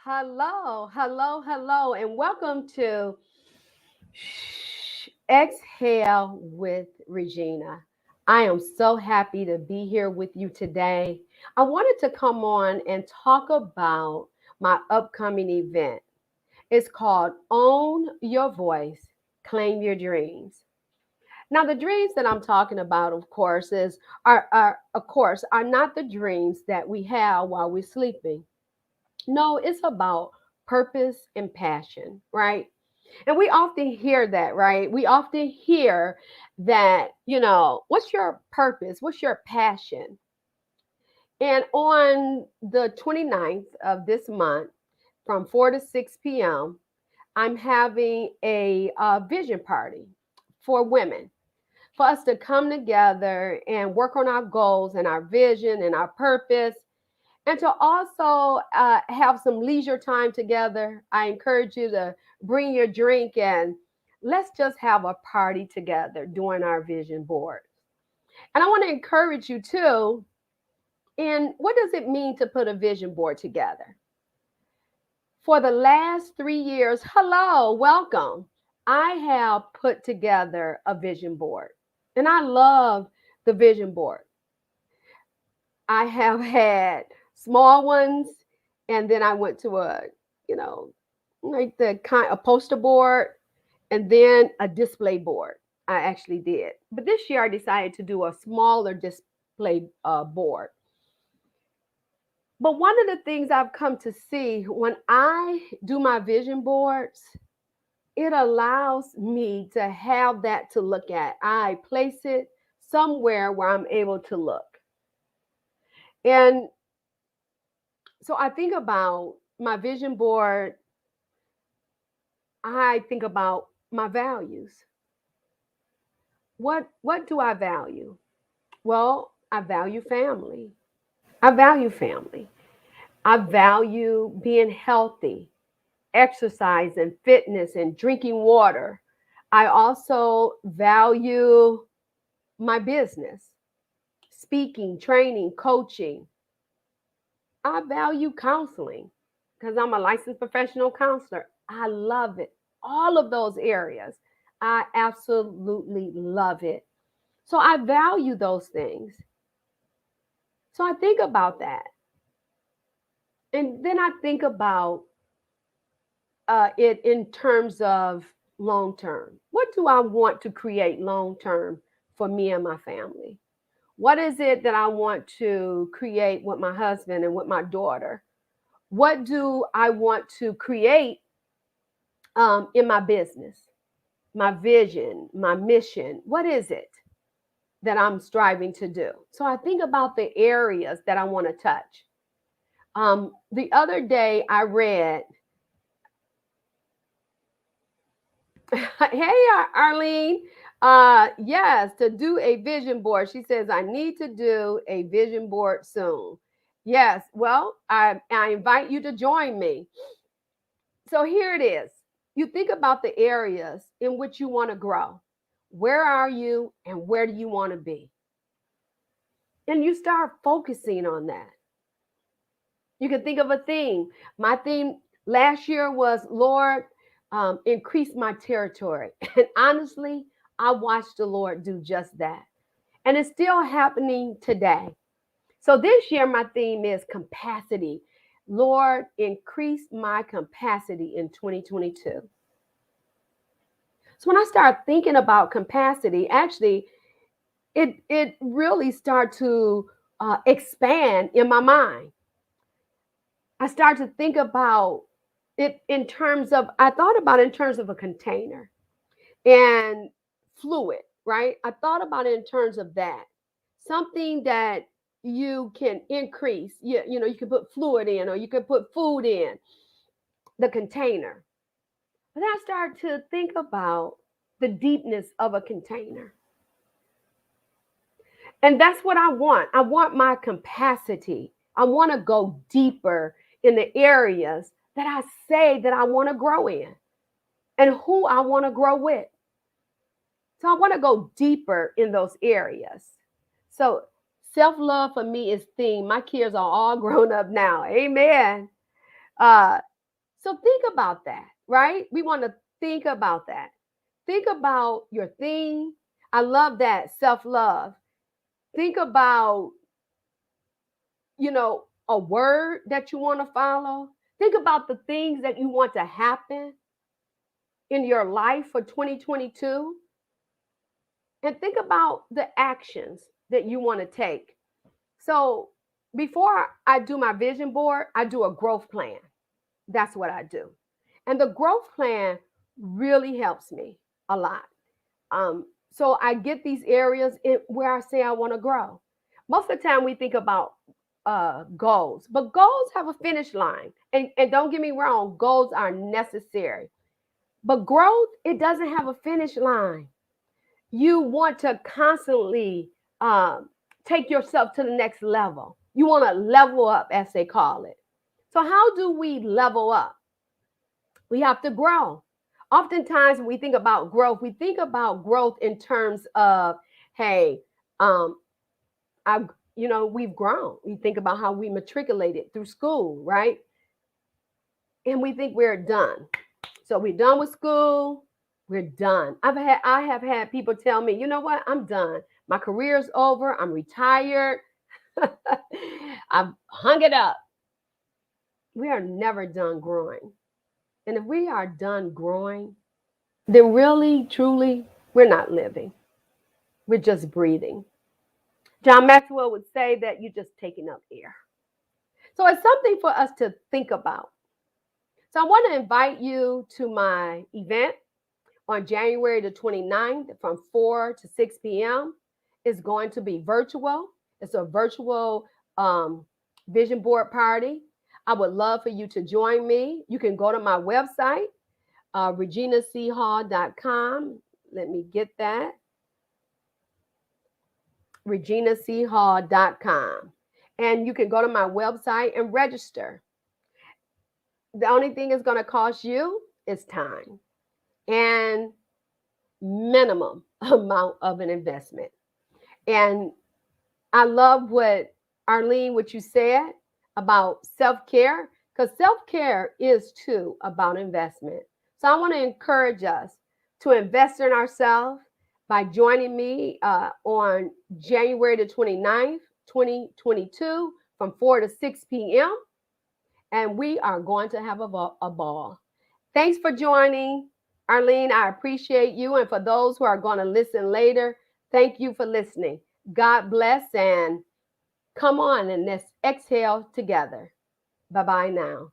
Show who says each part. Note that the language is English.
Speaker 1: Hello, hello, hello, and welcome to Exhale with Regina. I am so happy to be here with you today. I wanted to come on and talk about my upcoming event. It's called Own Your Voice, Claim Your Dreams. Now, the dreams that I'm talking about, of course, are not the dreams that we have while we're sleeping. No, it's about purpose and passion, right? And we often hear that, right? We often hear that, what's your purpose? What's your passion? And on the 29th of this month, from 4 to 6 p.m., I'm having a vision party for women for us to come together and work on our goals and our vision and our purpose and to also have some leisure time together. I encourage you to bring your drink and let's just have a party together during our vision board. And I want to encourage you too. And what does it mean to put a vision board together? For the last 3 years, hello, welcome. I have put together a vision board, and I love the vision board. I have had small ones, and then I went to you know, like the kind a poster board, and then a display board. I actually did, but this year I decided to do a smaller display board. But one of the things I've come to see when I do my vision boards, it allows me to have that to look at. I place it somewhere where I'm able to look. And so I think about my vision board, I think about my values. What do I value? Well, I value family. I value family. I value being healthy, exercise and fitness and drinking water. I also value my business, speaking, training, coaching. I value counseling because I'm a licensed professional counselor. I love it. All of those areas, I absolutely love it. So I value those things. So I think about that. And then I think about it in terms of long term. What do I want to create long term for me and my family? What is it that I want to create with my husband and with my daughter? What do I want to create in my business, my vision, my mission? What is it that I'm striving to do? So I think about the areas that I want to touch. The other day I read, hey, Arlene, yes, to do a vision board. She says, I need to do a vision board soon. Yes, well, I invite you to join me. So here it is. You think about the areas in which you want to grow. Where are you and where do you want to be? And you start focusing on that. You can think of a theme. My theme last year was, Lord, increase my territory. And honestly, I watched the Lord do just that. And it's still happening today. So this year, my theme is capacity. Lord, increase my capacity in 2022. So when I start thinking about capacity, actually, it really start to expand in my mind. I start to think about it in terms of, I thought about it in terms of a container and fluid, right? I thought about it in terms of that. Something that you can increase. You can put fluid in or you can put food in the container. But then I start to think about the deepness of a container. And that's what I want. I want my capacity. I want to go deeper in the areas that I say that I want to grow in and who I want to grow with. So I want to go deeper in those areas. So self-love for me is theme. My kids are all grown up now. Amen. So think about that, right? We want to think about that. Think about your theme. I love that self love. Think about, a word that you want to follow. Think about the things that you want to happen in your life for 2022. And think about the actions that you want to take. So before I do my vision board, I do a growth plan. That's what I do. And the growth plan really helps me a lot. So I get these areas where I say I want to grow. Most of the time we think about goals, but goals have a finish line. And don't get me wrong, goals are necessary. But growth, it doesn't have a finish line. You want to constantly take yourself to the next level. You want to level up, as they call it. So, how do we level up? We have to grow. Oftentimes, when we think about growth in terms of, hey, um, we've grown. We think about how we matriculated through school, right? And we think we're done. So we're done with school. We're done. I have had people tell me, you know what? I'm done. My career's over. I'm retired. I've hung it up. We are never done growing. And if we are done growing, then really, truly, we're not living. We're just breathing. John Maxwell would say that you're just taking up air. So it's something for us to think about. So I want to invite you to my event on January the 29th from 4 to 6 p.m. It's going to be virtual. It's a virtual vision board party. I would love for you to join me. You can go to my website, reginachall.com. Let me get that. reginachall.com. And you can go to my website and register. The only thing it's going to cost you is time and minimum amount of an investment. And I love what you said about self-care, because self-care is too about investment. So I want to encourage us to invest in ourselves by joining me on January the 29th, 2022 from 4 to 6 p.m. And we are going to have a ball. Thanks for joining, Arlene. I appreciate you. And for those who are going to listen later, thank you for listening. God bless, and come on and let's exhale together. Bye-bye now.